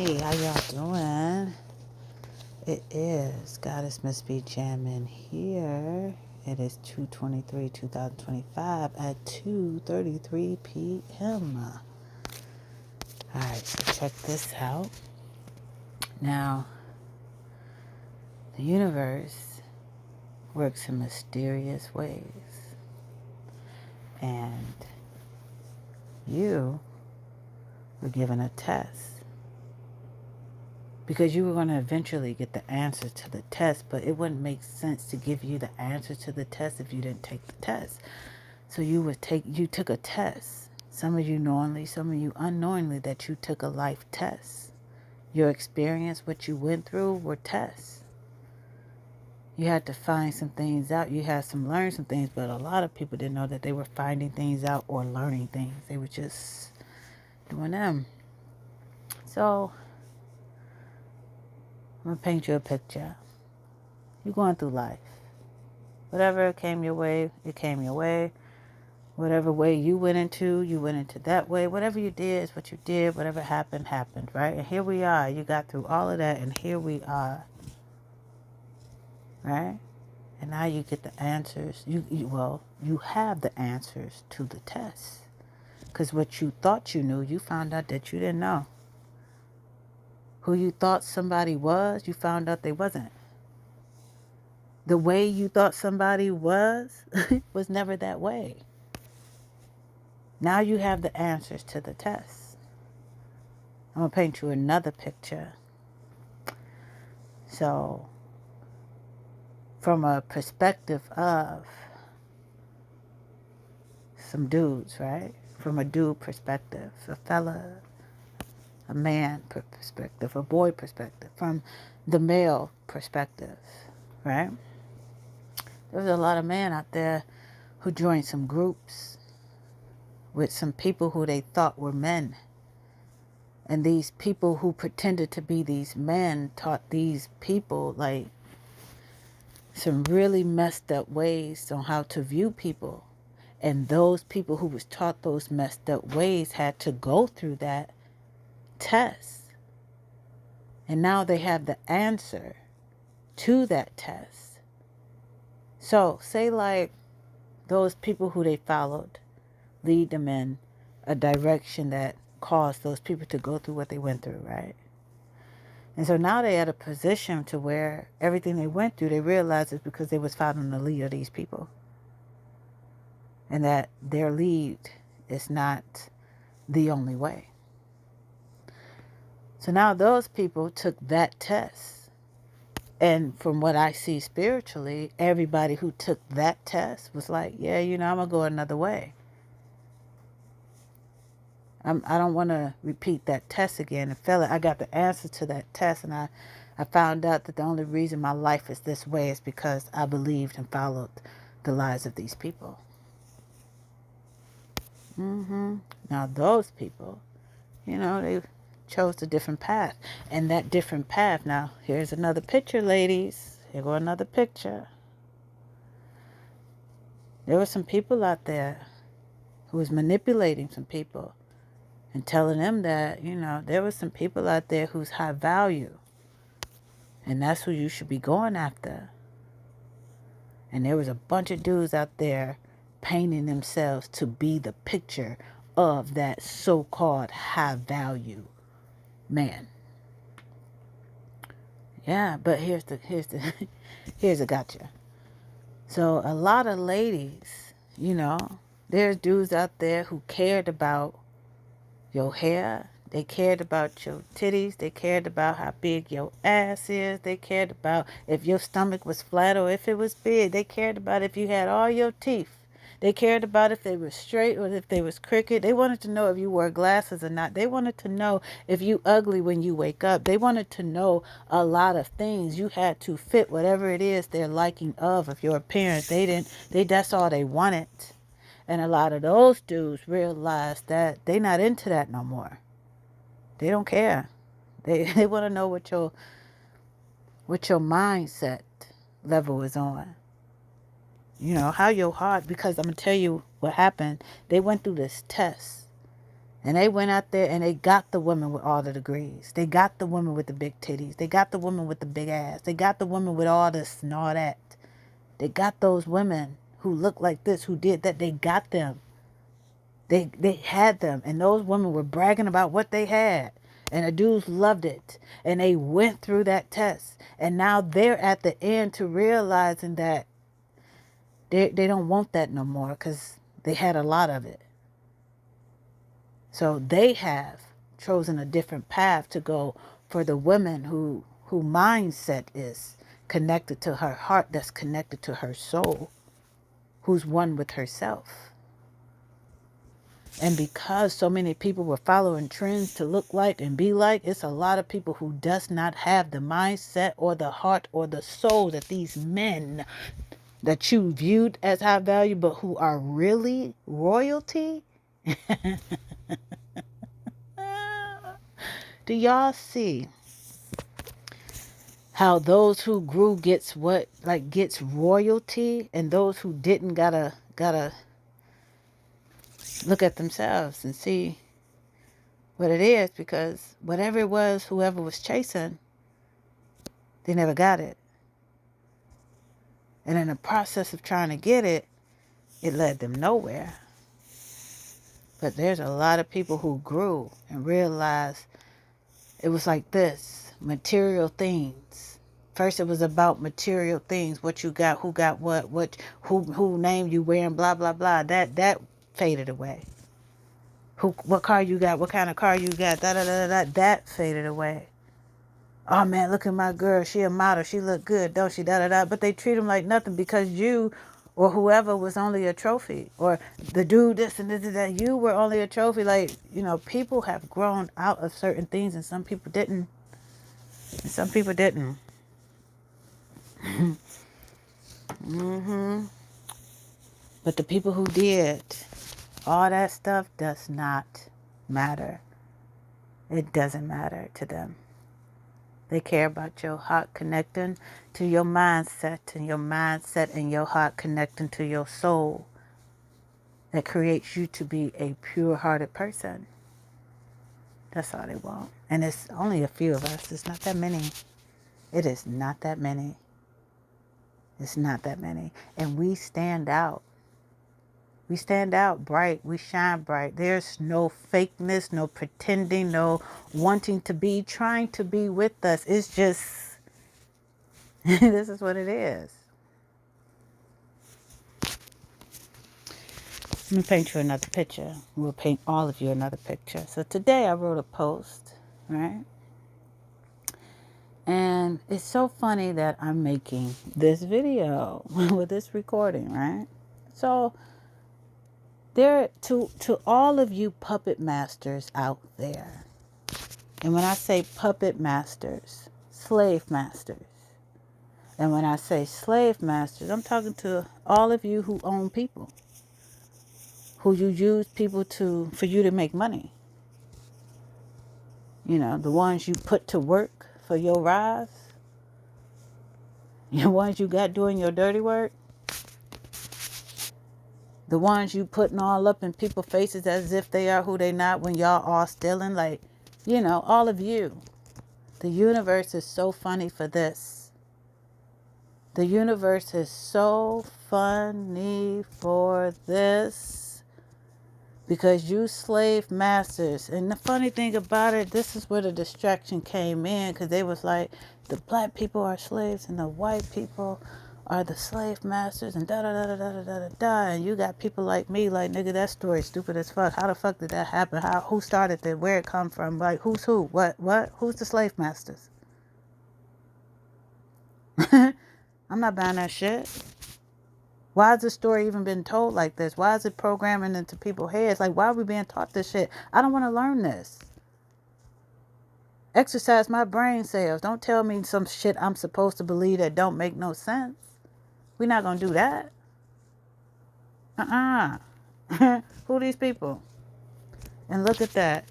Hey, how y'all doing? It is Goddess Msbjammin here. It is 2/23/2025 at 2:33 p.m. Alright, so check this out. Now, the universe works in mysterious ways. And you were given a test. Because you were going to eventually get the answer to the test, but it wouldn't make sense to give you the answer to the test if you didn't take the test. So you took a test. Some of you knowingly, some of you unknowingly, that you took a life test. Your experience, what you went through, were tests. You had to find some things out. You had to learn some things, but a lot of people didn't know that they were finding things out or learning things. They were just doing them. So I'm going to paint you a picture. You're going through life. Whatever came your way, it came your way. Whatever way you went into that way. Whatever you did is what you did. Whatever happened, happened, right? And here we are. You got through all of that, and here we are. Right? And now you get the answers. You have the answers to the test. Because what you thought you knew, you found out that you didn't know. Who you thought somebody was, you found out they wasn't. The way you thought somebody was never that way. Now you have the answers to the test. I'm going to paint you another picture. So, from a perspective of some dudes, right? From a dude perspective, a man perspective, a boy perspective, from the male perspective, right? There was a lot of men out there who joined some groups with some people who they thought were men. And these people who pretended to be these men taught these people like some really messed up ways on how to view people. And those people who was taught those messed up ways had to go through that test. And now they have the answer to that test. So say like those people who they followed lead them in a direction that caused those people to go through what they went through, right? And so now they're at a position to where everything they went through, they realize it's because they was following the lead of these people. And that their lead is not the only way. So now those people took that test. And from what I see spiritually, everybody who took that test was like, yeah, I'm going to go another way. I don't want to repeat that test again. I got the answer to that test, and I found out that the only reason my life is this way is because I believed and followed the lies of these people. Now those people, they chose a different path. And that different path, now here's another picture, ladies. Here go another picture. There were some people out there who was manipulating some people and telling them that, there were some people out there who's high value. And that's who you should be going after. And there was a bunch of dudes out there painting themselves to be the picture of that so-called high value man. Yeah, but here's a gotcha. So a lot of ladies, there's dudes out there who cared about your hair. They cared about your titties. They cared about how big your ass is. They cared about if your stomach was flat or if it was big. They cared about if you had all your teeth. They cared about if they were straight or if they was crooked. They wanted to know if you wore glasses or not. They wanted to know if you ugly when you wake up. They wanted to know a lot of things. You had to fit whatever it is they're liking of your appearance. That's all they wanted. And a lot of those dudes realized that they not into that no more. They don't care. They want to know what your mindset level is on. How your heart, because I'm going to tell you what happened. They went through this test. And they went out there and they got the women with all the degrees. They got the women with the big titties. They got the women with the big ass. They got the women with all this and all that. They got those women who look like this, who did that. They got them. They had them. And those women were bragging about what they had. And the dudes loved it. And they went through that test. And now they're at the end to realizing that they don't want that no more because they had a lot of it. So they have chosen a different path to go for the women who mindset is connected to her heart, that's connected to her soul, who's one with herself. And because so many people were following trends to look like and be like, it's a lot of people who does not have the mindset or the heart or the soul that these men that you viewed as high value, but who are really royalty. Do y'all see how those who grew gets what, like gets royalty, and those who didn't gotta look at themselves and see what it is, because whatever it was, whoever was chasing, they never got it. And in the process of trying to get it, it led them nowhere. But there's a lot of people who grew and realized it was like this, material things. First it was about material things, what you got, who got what who named you wearing, blah blah blah. That faded away. What car you got, what kind of car you got, da da da da. That faded away. Oh man, look at my girl, she a model, she look good, don't she, da da da. But they treat them like nothing because you or whoever was only a trophy, or the dude this and this and that, you were only a trophy. Like, you know, people have grown out of certain things and some people didn't. And some people didn't. But the people who did, all that stuff does not matter. It doesn't matter to them. They care about your heart connecting to your mindset, and your mindset and your heart connecting to your soul. That creates you to be a pure-hearted person. That's all they want. And it's only a few of us. It's not that many. It is not that many. It's not that many. And we stand out. We stand out bright. We shine bright. There's no fakeness, no pretending, no wanting to be, trying to be with us. It's just, this is what it is. Let me paint you another picture. We'll paint all of you another picture. So today I wrote a post, right? And it's so funny that I'm making this video with this recording, right? So there, to all of you puppet masters out there, and when I say puppet masters, slave masters, and when I say slave masters, I'm talking to all of you who own people, who you use people for you to make money. You know, the ones you put to work for your rise, the ones you got doing your dirty work, the ones you putting all up in people's faces as if they are who they not when y'all all stealing. Like, you know, all of you. The universe is so funny for this. The universe is so funny for this. Because you slave masters. And the funny thing about it, this is where the distraction came in. Because they was like, the black people are slaves and the white people are the slave masters and da da da da da da da da. And you got people like me, like, nigga, that story's stupid as fuck. How the fuck did that happen? Who started it? Where it come from? Like, who's who? What? Who's the slave masters? I'm not buying that shit. Why has this story even been told like this? Why is it programming into people's heads? Like, why are we being taught this shit? I don't want to learn this. Exercise my brain cells. Don't tell me some shit I'm supposed to believe that don't make no sense. We're not going to do that. Who are these people? And look at that.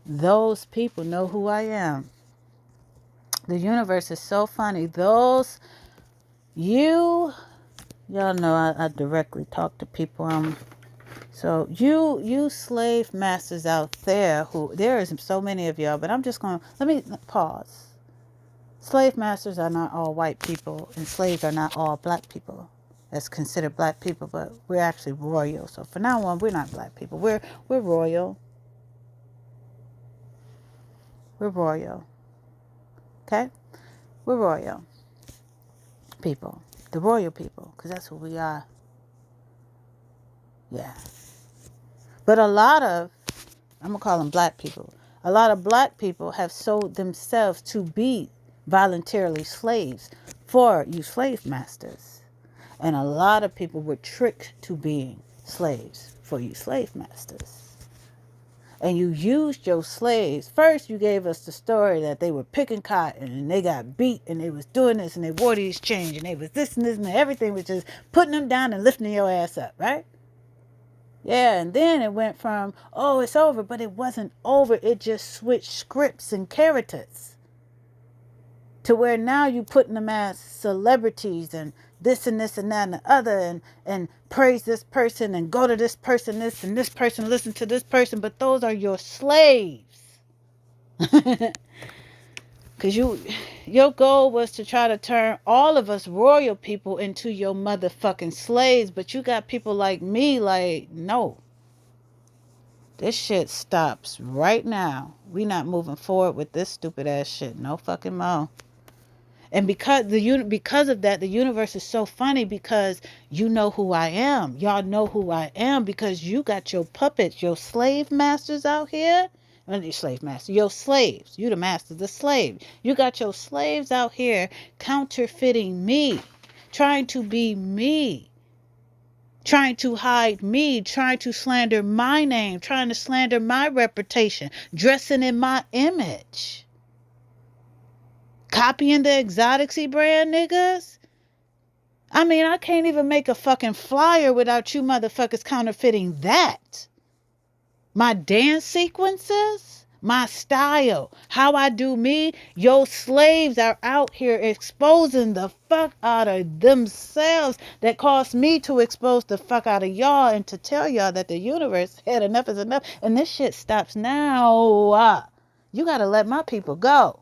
Those people know who I am. The universe is so funny. Y'all know I directly talk to people I'm So you slave masters out there there is so many of y'all, but I'm just going to, let me pause. Slave masters are not all white people, and slaves are not all black people. That's considered black people, but we're actually royal. So for now on, we're not black people. We're royal. We're royal. Okay? We're royal people. The royal people, because that's who we are. Yeah. But a lot of, I'm going to call them black people. A lot of black people have sold themselves to be voluntarily slaves for you slave masters. And a lot of people were tricked to being slaves for you slave masters. And you used your slaves. First, you gave us the story that they were picking cotton and they got beat and they was doing this and they wore these chains and they was this and this and everything was just putting them down and lifting your ass up, right? Yeah, and then it went from, oh, it's over, but it wasn't over. It just switched scripts and characters to where now you putting them as celebrities and this and this and that and the other and praise this person and go to this person, this and this person, listen to this person, but those are your slaves. Because your goal was to try to turn all of us royal people into your motherfucking slaves, but you got people like me like, no. This shit stops right now. We not moving forward with this stupid ass shit. No fucking more. And because of that, the universe is so funny because you know who I am. Y'all know who I am because you got your puppets, your slave masters out here. Your slave master, your slaves. You the master, the slave. You got your slaves out here counterfeiting me, trying to be me. Trying to hide me, trying to slander my name, trying to slander my reputation, dressing in my image. Copying the Xoticy brand, niggas. I mean, I can't even make a fucking flyer without you motherfuckers counterfeiting that. My dance sequences, my style, how I do me, your slaves are out here exposing the fuck out of themselves that caused me to expose the fuck out of y'all and to tell y'all that the universe had enough is enough and this shit stops now. You gotta let my people go.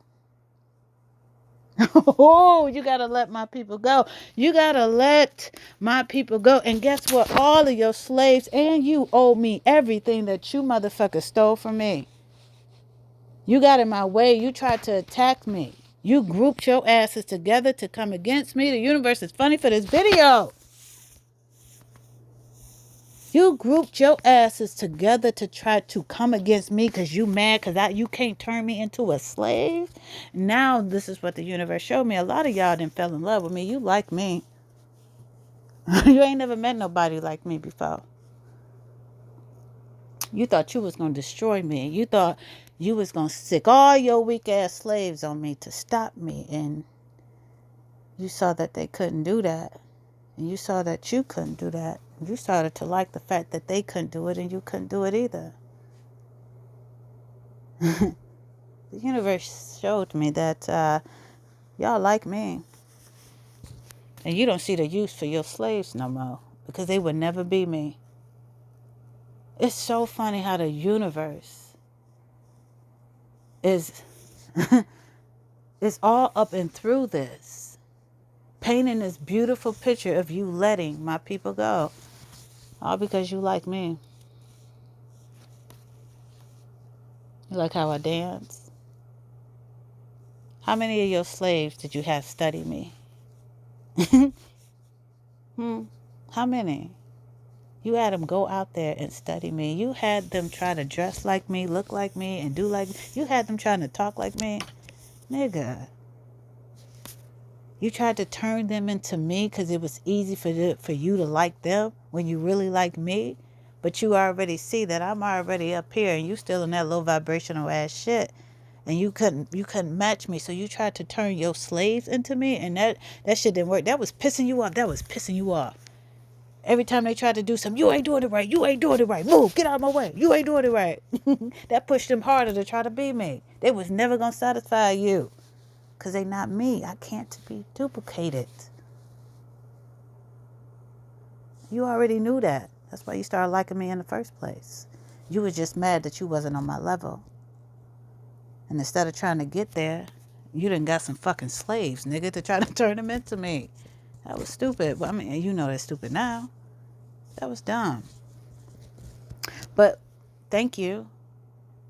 Oh, you gotta let my people go. You gotta let my people go. And guess what? All of your slaves and you owe me everything that you motherfuckers stole from me. You got in my way. You tried to attack me. You grouped your asses together to come against me. The universe is funny for this video. You grouped your asses together to try to come against me because you mad because you can't turn me into a slave. Now this is what the universe showed me. A lot of y'all didn't fell in love with me. You like me. You ain't never met nobody like me before. You thought you was going to destroy me. You thought you was going to sick all your weak ass slaves on me to stop me. And you saw that they couldn't do that. And you saw that you couldn't do that. You started to like the fact that they couldn't do it and you couldn't do it either. The universe showed me that y'all like me. And you don't see the use for your slaves no more. Because they would never be me. It's so funny how the universe is all up and through this. Painting this beautiful picture of you letting my people go. All because you like me. You like how I dance? How many of your slaves did you have study me? How many? You had them go out there and study me. You had them try to dress like me, look like me, and do like me. You had them trying to talk like me. Nigga. You tried to turn them into me because it was easy for you to like them when you really like me. But you already see that I'm already up here and you still in that low vibrational ass shit. And you couldn't match me. So you tried to turn your slaves into me and that shit didn't work. That was pissing you off. That was pissing you off. Every time they tried to do something, you ain't doing it right. You ain't doing it right. Move, get out of my way. You ain't doing it right. That pushed them harder to try to be me. They was never going to satisfy you. Because they not me. I can't be duplicated. You already knew that. That's why you started liking me in the first place. You was just mad that you wasn't on my level. And instead of trying to get there, you done got some fucking slaves, nigga, to try to turn them into me. That was stupid. Well, I mean, you know that's stupid now. That was dumb. But thank you,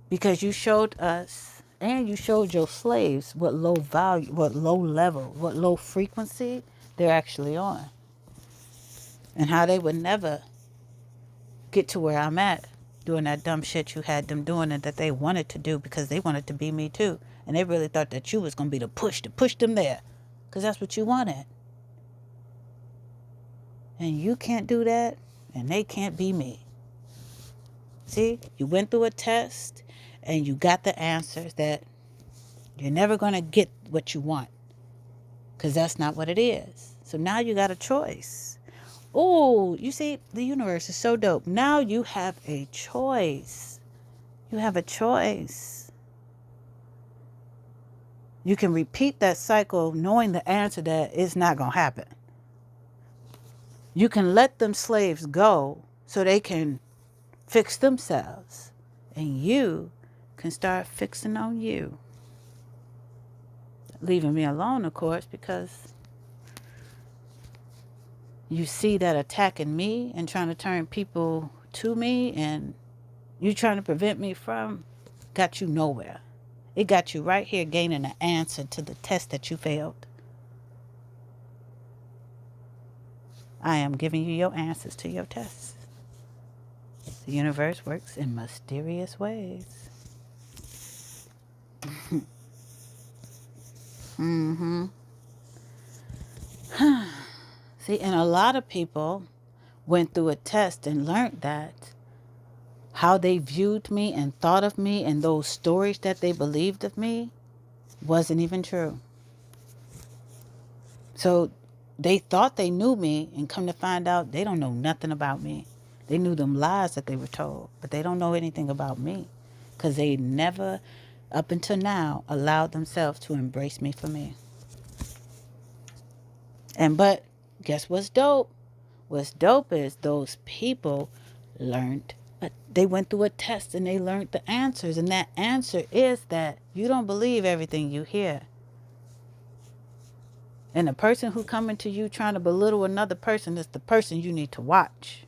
because you showed us and you showed your slaves what low value, what low level, what low frequency they're actually on. And how they would never get to where I'm at doing that dumb shit you had them doing and that they wanted to do because they wanted to be me too. And they really thought that you was going to be the push to push them there because that's what you wanted. And you can't do that and they can't be me. See, you went through a test and you got the answers that you're never going to get what you want because that's not what it is. So now you got a choice. Oh, you see, the universe is so dope. Now you have a choice. You have a choice. You can repeat that cycle knowing the answer that it's not going to happen. You can let them slaves go so they can fix themselves. And you can start fixing on you. Leaving me alone, of course, because you see that attacking me and trying to turn people to me and you trying to prevent me from got you nowhere. It got you right here gaining an answer to the test that you failed. I am giving you your answers to your tests. The universe works in mysterious ways. Mm-hmm. See, and a lot of people went through a test and learned that how they viewed me and thought of me and those stories that they believed of me wasn't even true. So they thought they knew me and come to find out they don't know nothing about me. They knew them lies that they were told, but they don't know anything about me because they never, up until now, allowed themselves to embrace me for me. But guess what's dope? What's dope is those people learned, they went through a test and they learned the answers. And that answer is that you don't believe everything you hear. And the person who coming to you trying to belittle another person is the person you need to watch.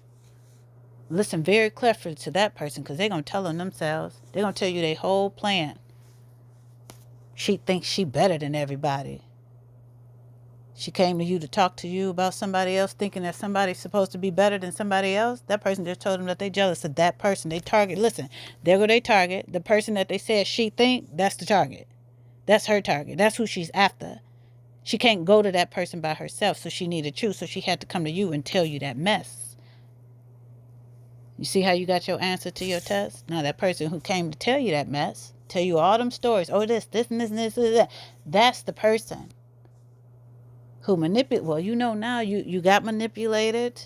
Listen very carefully to that person because they're going to tell on themselves. They're going to tell you their whole plan. She thinks she better than everybody. She came to you to talk to you about somebody else thinking that somebody's supposed to be better than somebody else. That person just told them that they jealous of that person. They target. Listen, there go they target. The person that they said she think, that's the target. That's her target. That's who she's after. She can't go to that person by herself, so she needed you. So she had to come to you and tell you that mess. You see how you got your answer to your test? Now that person who came to tell you that mess, tell you all them stories. Oh, this, and this, and that. That's the person who manipulate. Well, you know now you got manipulated.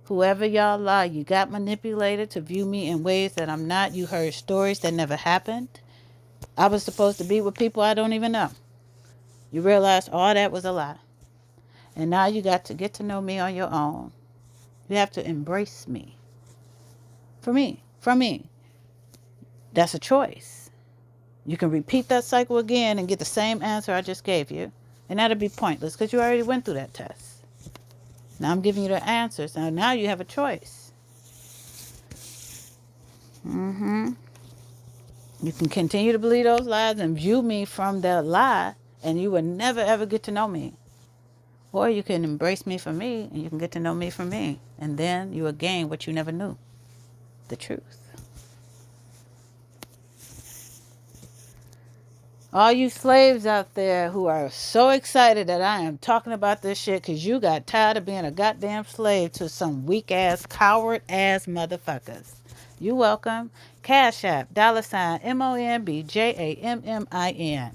Whoever y'all are, you got manipulated to view me in ways that I'm not. You heard stories that never happened. I was supposed to be with people I don't even know. You realize all that was a lie. And now you got to get to know me on your own. You have to embrace me. For me. From me. That's a choice. You can repeat that cycle again and get the same answer I just gave you. And that'll be pointless because you already went through that test. Now I'm giving you the answers. Now you have a choice. You can continue to believe those lies and view me from that lie, and you will never ever get to know me. Or you can embrace me for me, and you can get to know me for me. And then you will gain what you never knew. The truth. All you slaves out there who are so excited that I am talking about this shit because you got tired of being a goddamn slave to some weak-ass, coward-ass motherfuckers. You welcome. Cash App, $ Msbjammin.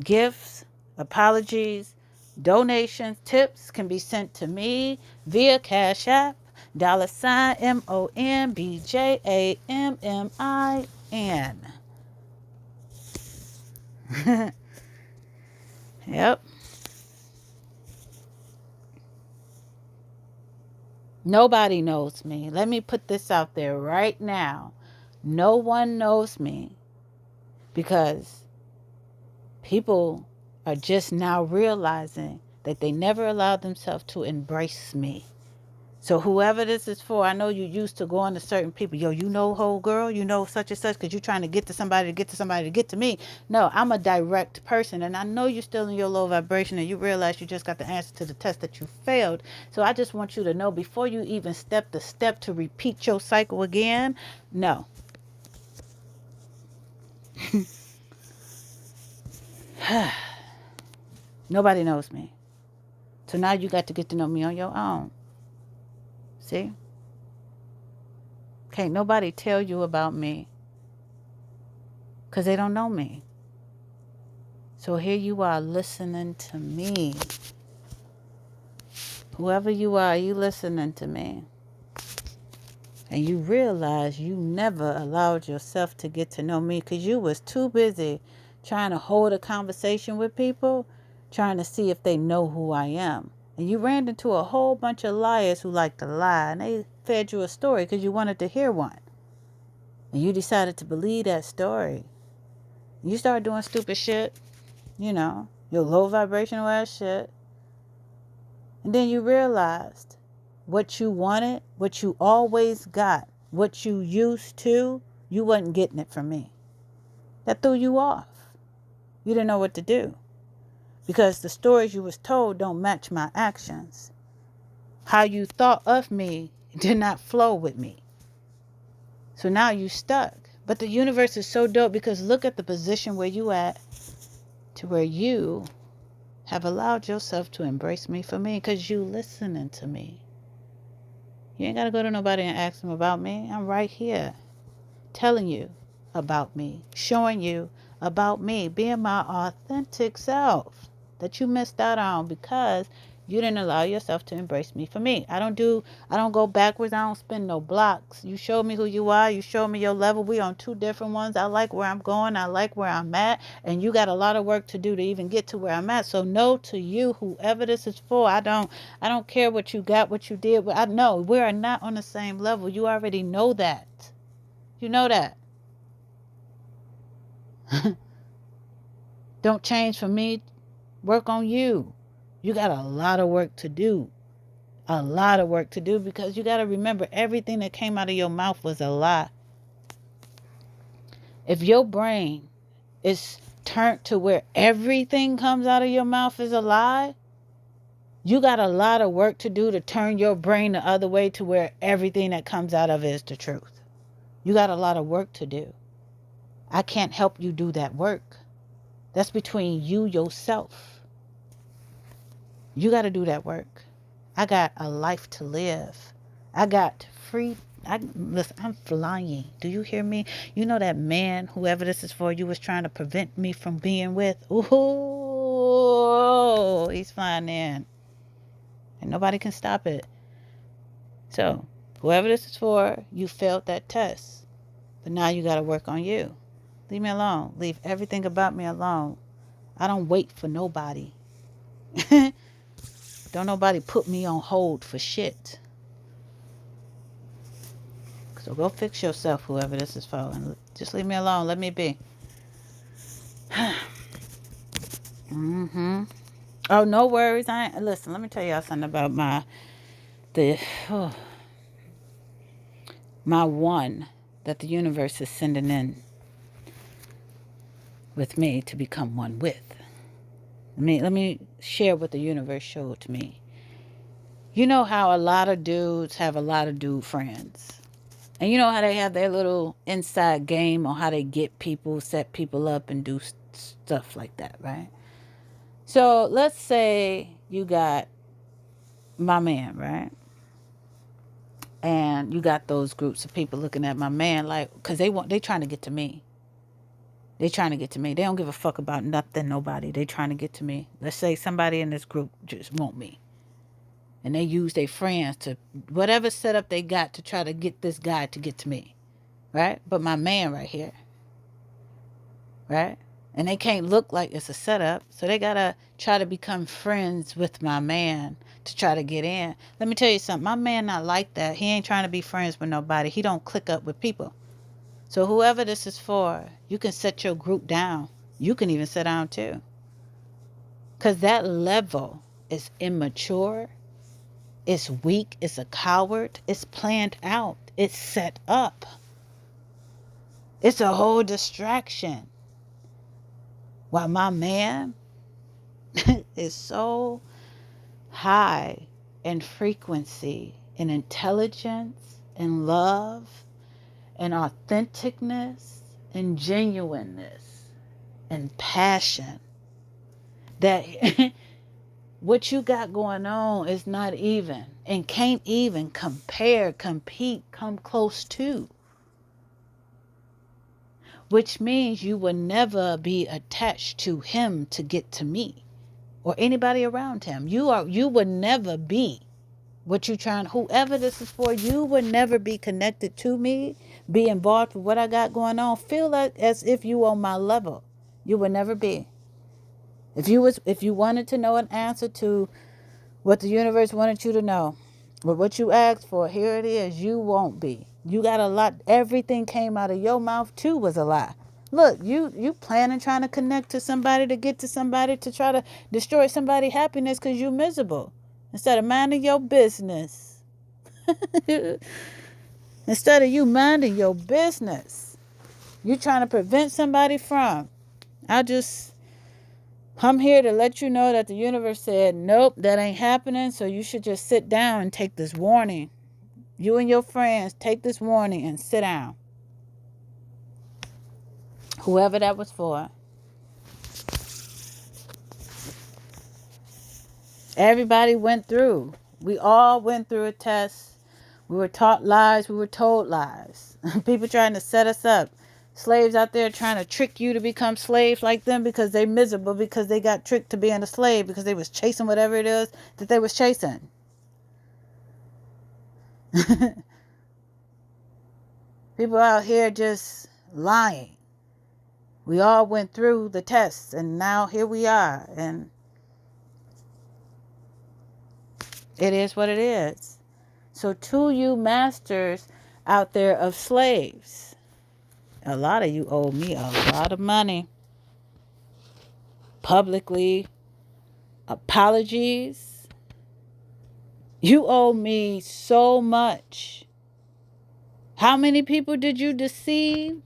Gifts, apologies, donations, tips can be sent to me via Cash App, $Msbjammin. Yep. Nobody knows me. Let me put this out there right now. No one knows me because people are just now realizing that they never allowed themselves to embrace me. So whoever this is for, I know you used to going to certain people. Yo, you know, whole girl, you know, such and such, because you're trying to get to somebody to get to somebody to get to me. No, I'm a direct person, and I know you're still in your low vibration, and you realize you just got the answer to the test that you failed. So I just want you to know before you even step the step to repeat your cycle again, no. Nobody knows me. So now you got to get to know me on your own. See? Can't nobody tell you about me because they don't know me. So here you are listening to me. Whoever you are, you listening to me. And you realize you never allowed yourself to get to know me because you was too busy trying to hold a conversation with people, trying to see if they know who I am. And you ran into a whole bunch of liars who like to lie. And they fed you a story because you wanted to hear one. And you decided to believe that story. You started doing stupid shit. You know, your low vibrational ass shit. And then you realized what you wanted, what you always got, what you used to, you wasn't getting it from me. That threw you off. You didn't know what to do. Because the stories you was told don't match my actions. How you thought of me did not flow with me. So now you stuck. But the universe is so dope because look at the position where you at to where you have allowed yourself to embrace me for me because you listening to me. You ain't got to go to nobody and ask them about me. I'm right here telling you about me, showing you about me, being my authentic self that you missed out on because you didn't allow yourself to embrace me for me. I don't go backwards. I don't spin no blocks. You show me who you are. You show me your level. We on two different ones. I like where I'm going. I like where I'm at. And you got a lot of work to do to even get to where I'm at. So no to you, whoever this is for. I don't care what you got, what you did. I know we are not on the same level. You already know that. You know that. Don't change for me. Work on you. You got a lot of work to do. A lot of work to do because you got to remember everything that came out of your mouth was a lie. If your brain is turned to where everything comes out of your mouth is a lie, you got a lot of work to do to turn your brain the other way to where everything that comes out of it is the truth. You got a lot of work to do. I can't help you do that work. That's between you, yourself. You got to do that work. I got a life to live. I got free. Listen, I'm flying. Do you hear me? You know that man, whoever this is for, you was trying to prevent me from being with? Ooh, he's flying in. And nobody can stop it. So, whoever this is for, you failed that test. But now you got to work on you. Leave me alone. Leave everything about me alone. I don't wait for nobody. Don't nobody put me on hold for shit. So go fix yourself, whoever this is for. And just leave me alone. Let me be. Mm-hmm. Oh, no worries. Listen, let me tell y'all something about my one that the universe is sending in with me to become one with. Let me share what the universe showed to me. You know how a lot of dudes have a lot of dude friends. And you know how they have their little inside game on how they get people, set people up, and do stuff like that, right? So let's say you got my man, right? And you got those groups of people looking at my man like, because they trying to get to me. They trying to get to me. They don't give a fuck about nothing, nobody. They trying to get to me. Let's say somebody in this group just want me. And they use their friends to, whatever setup they got to try to get this guy to get to me. Right? But my man right here. Right? And they can't look like it's a setup. So they got to try to become friends with my man to try to get in. Let me tell you something. My man not like that. He ain't trying to be friends with nobody. He don't click up with people. So whoever this is for, you can set your group down. You can even sit down too. Because that level is immature. It's weak. It's a coward. It's planned out. It's set up. It's a whole distraction. While my man is so high in frequency and intelligence and love and authenticness and genuineness and passion, that what you got going on is not even and can't even compare, compete, come close to. Which means you will never be attached to him to get to me or anybody around him. You would never be what you trying, whoever this is for, you would never be connected to me, be involved with what I got going on, feel like as if you on my level. You would never be. If you wanted to know an answer to what the universe wanted you to know, or what you asked for, here it is. You won't be. You got a lot. Everything came out of your mouth too was a lie. Look, you planning trying to connect to somebody, to get to somebody, to try to destroy somebody's happiness because you miserable. Instead of minding your business. Instead of you minding your business. You trying to prevent somebody from. I'm here to let you know that the universe said, nope, that ain't happening. So you should just sit down and take this warning. You and your friends take this warning and sit down. Whoever that was for. Everybody went through. We all went through a test. We were taught lies. We were told lies. People trying to set us up. Slaves out there trying to trick you to become slaves like them because they miserable, because they got tricked to being a slave, because they was chasing whatever it is that they was chasing. People out here just lying. We all went through the tests, and now here we are, and it is what it is. So to you masters out there of slaves, a lot of you owe me a lot of money. Publicly, apologies. You owe me so much. How many people did you deceive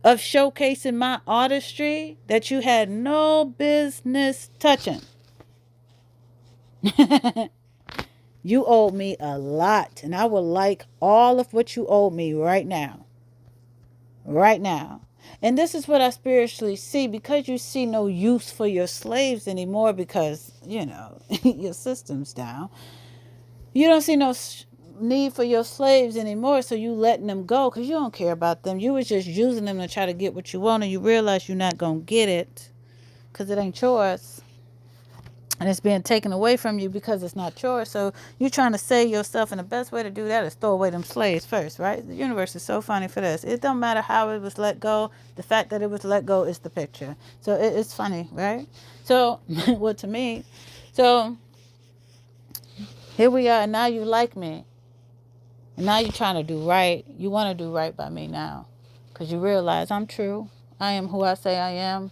of showcasing my artistry that you had no business touching? You owe me a lot, and I would like all of what you owe me right now. Right now. And this is what I spiritually see, because you see no use for your slaves anymore because, your system's down. You don't see no need for your slaves anymore, so you letting them go because you don't care about them. You was just using them to try to get what you want, and you realize you're not going to get it because it ain't yours. And it's being taken away from you because it's not yours. So you're trying to save yourself, and the best way to do that is throw away them slaves first, right? The universe is so funny for this. It don't matter how it was let go. The fact that it was let go is the picture. So it's funny, right? So, well, to me, so here we are, and now you like me. And now you're trying to do right. You want to do right by me now because you realize I'm true. I am who I say I am.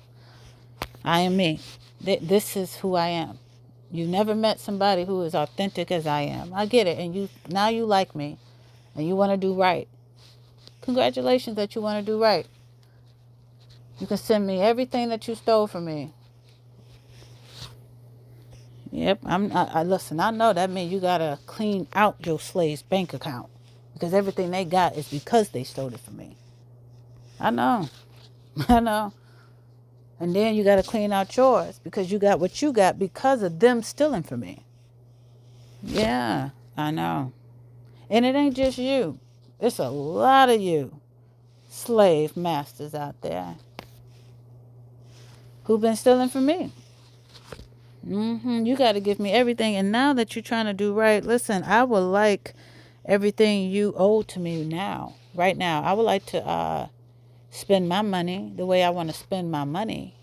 I am me. This is who I am. You never met somebody who is authentic as I am. I get it. And now you like me and you want to do right. Congratulations that you want to do right. You can send me everything that you stole from me. Yep. I listen, I know that means you got to clean out your slave's bank account because everything they got is because they stole it from me. I know. I know. And then you got to clean out yours because you got what you got because of them stealing from me. Yeah, I know. And it ain't just you. It's a lot of you slave masters out there who've been stealing from me. You got to give me everything. And now that you're trying to do right, listen, I would like everything you owe to me now, right now. I would like to spend my money the way I want to spend my money.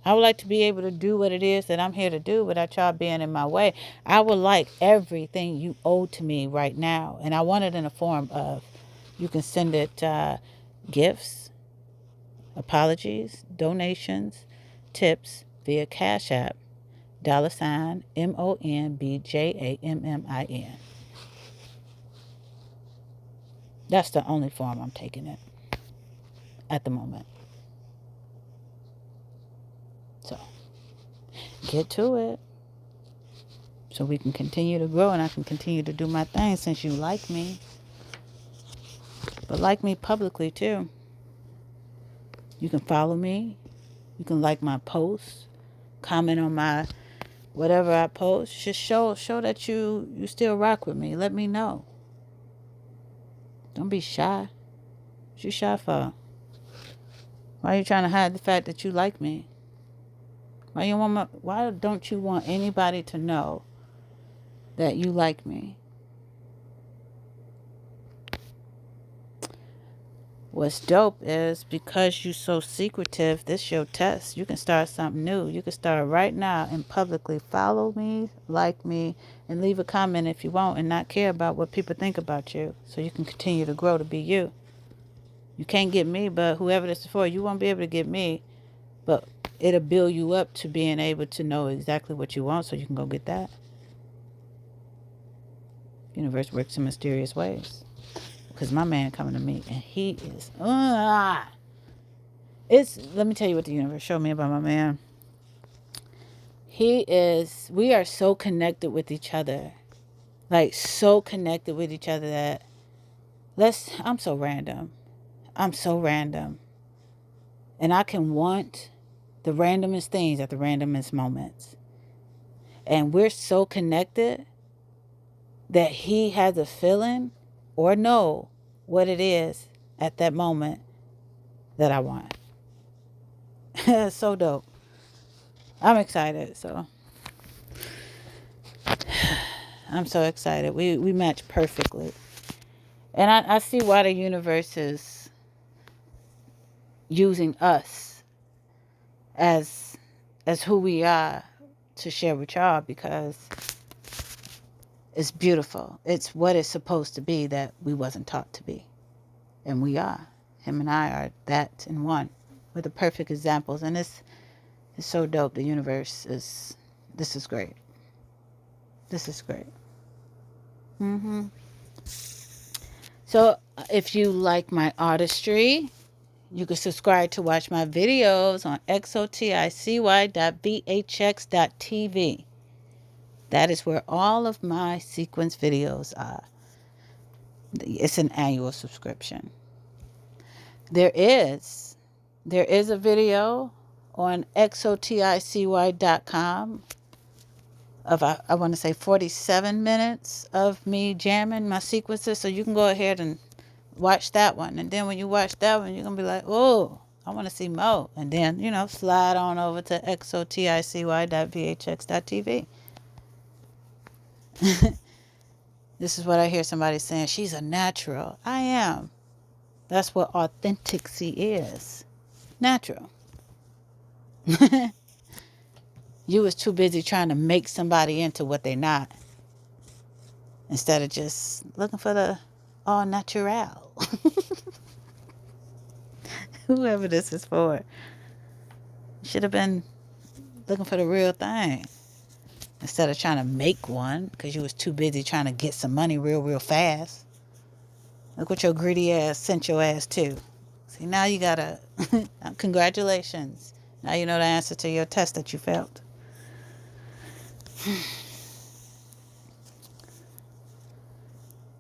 I would like to be able to do what it is that I'm here to do without y'all being in my way. I would like everything you owe to me right now. And I want it in a form of, you can send it gifts, apologies, donations, tips via Cash App, $MONBJAMMIN. That's the only form I'm taking it at the moment. So get to it so we can continue to grow and I can continue to do my thing since you like me. But like me publicly too. You can follow me. You can like my posts, comment on my whatever I post. Just show that you still rock with me. Let me know. Don't be shy. What you shy for? Why are you trying to hide the fact that you like me? Why don't you want anybody to know that you like me? What's dope is because you're so secretive, this your test. You can start something new. You can start right now and publicly follow me, like me, and leave a comment if you want and not care about what people think about you so you can continue to grow to be you. You can't get me, but whoever this is for, you won't be able to get me, but it'll build you up to being able to know exactly what you want so you can go get that. Universe works in mysterious ways. Because my man coming to me and he is let me tell you what the universe showed me about my man. We are so connected with each other. Like so connected with each other that I'm so random. I'm so random. And I can want the randomest things at the randomest moments. And we're so connected that he has a feeling or know what it is at that moment that I want. So dope. I'm excited. So I'm so excited. We match perfectly. And I see why the universe is using us as who we are to share with y'all, because it's beautiful. It's what it's supposed to be that we wasn't taught to be. And we are. Him and I are that in one. We're the perfect examples. And it's so dope. The universe this is great. This is great. So if you like my artistry, you can subscribe to watch my videos on xoticy.vhx.tv. That is where all of my sequence videos are. It's an annual subscription. There is a video on xoticy.com of, I want to say 47 minutes of me jamming my sequences. So you can go ahead and watch that one. And then when you watch that one, you're going to be like, oh, I want to see more. And then, slide on over to xoticy.vhx.tv. This is what I hear somebody saying. She's a natural. I am. That's what authenticity is. Natural. You was too busy trying to make somebody into what they're not, instead of just looking for the all natural. Whoever this is for, you should have been looking for the real thing instead of trying to make one because you was too busy trying to get some money real fast. Look what your greedy ass sent your ass to. See, now you gotta congratulations. Now you know the answer to your test that you failed.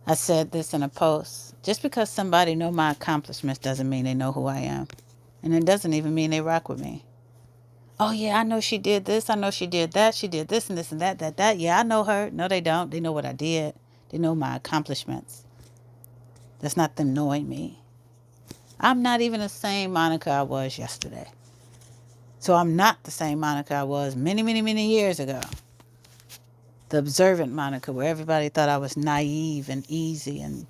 I said this in a post. Just because somebody know my accomplishments doesn't mean they know who I am. And it doesn't even mean they rock with me. Oh yeah, I know she did this. I know she did that. She did this and this and that. Yeah, I know her. No, they don't. They know what I did. They know my accomplishments. That's not them knowing me. I'm not even the same Monica I was yesterday. So I'm not the same Monica I was many years ago. The observant Monica, where everybody thought I was naive and easy and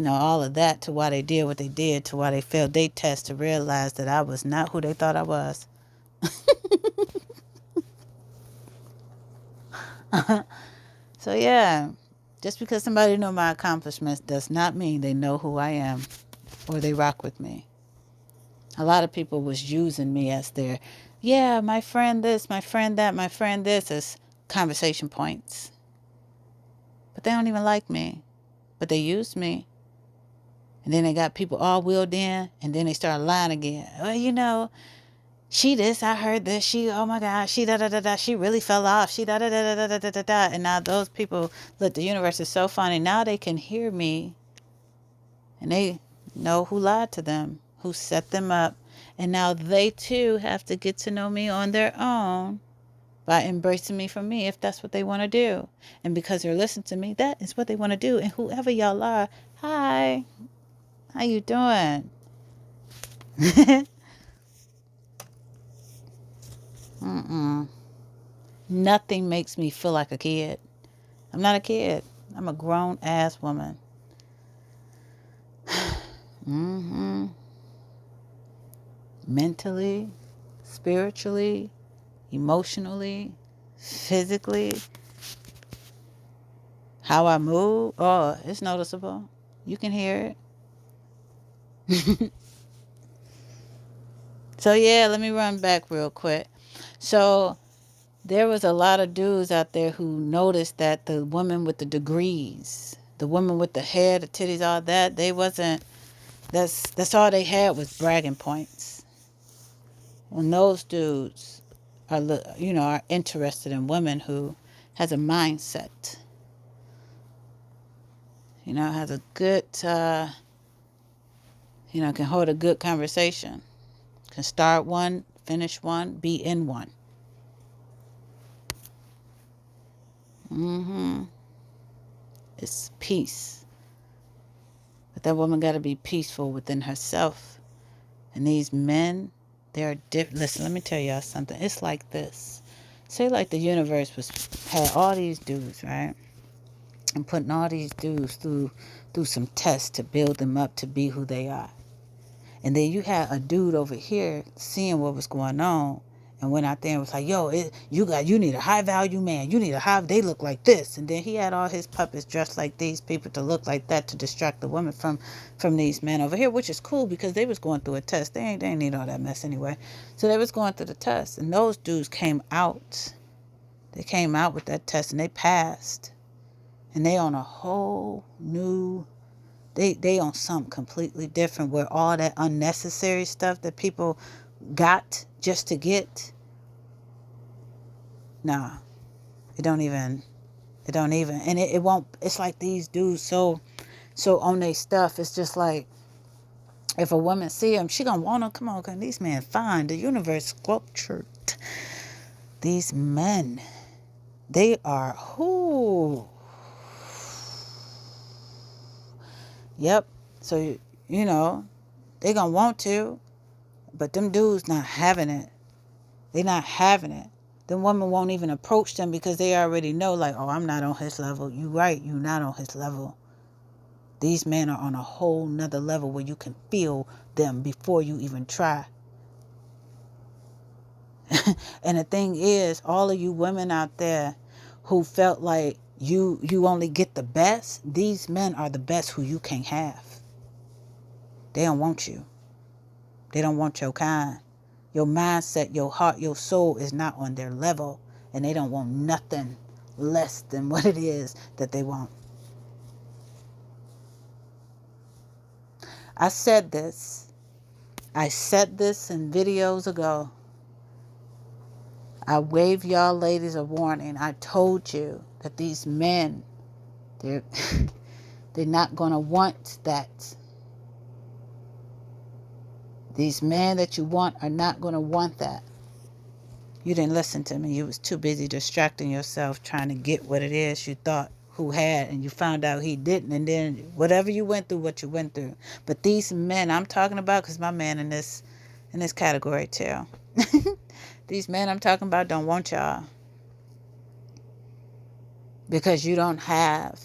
all of that, to why they did what they did, to why they failed their test, to realize that I was not who they thought I was. So yeah, just because somebody know my accomplishments does not mean they know who I am or they rock with me. A lot of people was using me as their, yeah, my friend this, my friend that, my friend this, as conversation points. But they don't even like me. But they used me. And then they got people all wheeled in, and then they start lying again. Well, she this, I heard this, she, oh my God, she da da da da, she really fell off, she da da da da da da da da. And now those people, look, the universe is so funny. Now they can hear me, and they know who lied to them, who set them up. And now they too have to get to know me on their own by embracing me for me, if that's what they want to do. And because they're listening to me, that is what they want to do. And whoever y'all are, hi, how you doing? Nothing makes me feel like a kid. I'm not a kid. I'm a grown ass woman. Mentally, spiritually, emotionally, physically, how I move, oh, it's noticeable. You can hear it. So yeah, let me run back real quick. So there was a lot of dudes out there who noticed that the women with the degrees, the women with the hair, the titties, all that, they wasn't, that's all they had was bragging points. And those dudes are interested in women who has a mindset, has a good, can hold a good conversation, can start one, finish one, be in one. It's peace. But that woman got to be peaceful within herself. And these men, they're different. Listen, let me tell y'all something. It's like this. Say like the universe had all these dudes, right? And putting all these dudes through some tests to build them up to be who they are. And then you had a dude over here seeing what was going on and went out there and was like, yo, you need a high value man. You need they look like this. And then he had all his puppets dressed like these people to look like that to distract the women from these men over here, which is cool because they was going through a test. They ain't need all that mess anyway. So they was going through the test, and those dudes came out. They came out with that test and they passed. And they on a whole new, they on something completely different, where all that unnecessary stuff that people got just to get, nah, it don't even, and it won't, it's like these dudes so on their stuff. It's just like, if a woman see them, she gonna want them. Come on, cause these men fine. The universe sculptured these men. They are who. Yep. So they gonna want to, but them dudes not having it. They not having it. Them women won't even approach them because they already know, like, oh, I'm not on his level. You right, you not on his level. These men are on a whole nother level where you can feel them before you even try. And the thing is, all of you women out there who felt like you only get the best, these men are the best who you can't have. They don't want you. They don't want your kind. Your mindset, your heart, your soul is not on their level, and they don't want nothing less than what it is that they want. I said this in videos ago. I gave y'all ladies a warning. I told you that these men, they're not going to want that. These men that you want are not going to want that. You didn't listen to me. You was too busy distracting yourself trying to get what it is you thought who had, and you found out he didn't, and then whatever you went through, what you went through. But these men I'm talking about, because my man in this category too. These men I'm talking about don't want y'all, because you don't have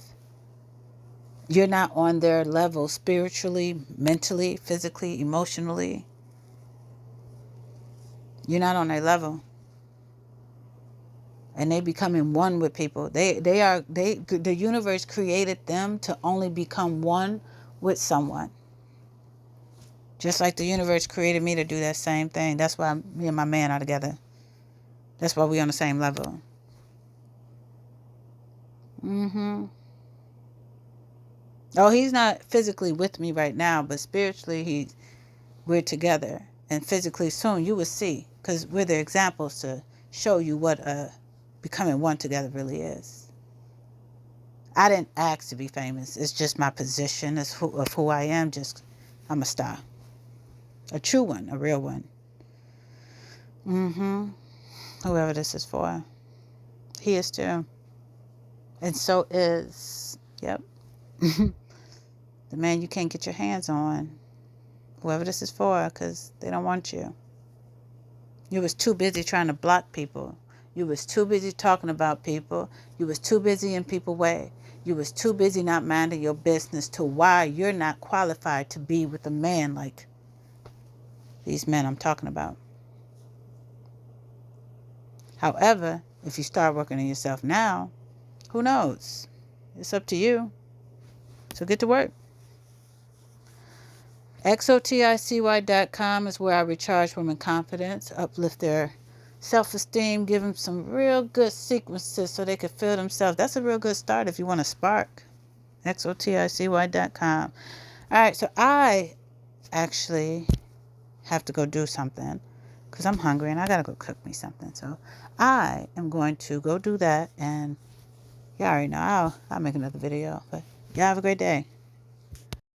You're not on their level spiritually, mentally, physically, emotionally. You're not on their level. And they becoming one with people. The universe created them to only become one with someone. Just like the universe created me to do that same thing. That's why me and my man are together. That's why we on the same level. Oh, he's not physically with me right now, but spiritually we're together. And physically soon you will see, because we're the examples to show you what becoming one together really is. I didn't ask to be famous. It's just my position of who I am. Just, I'm a star. A true one, a real one. Whoever this is for. He is too. And so is, yep, the man you can't get your hands on. Whoever this is for, because they don't want you. You was too busy trying to block people. You was too busy talking about people. You was too busy in people's way. You was too busy not minding your business to why you're not qualified to be with a man like these men I'm talking about. However, if you start working on yourself now, who knows? It's up to you. So get to work. Xoticy.com is where I recharge women confidence, uplift their self-esteem, give them some real good sequences so they can feel themselves. That's a real good start if you want to spark. Xoticy.com. All right, so I actually have to go do something because I'm hungry and I got to go cook me something. So I am going to go do that, and y'all already know I'll make another video. But y'all have a great day.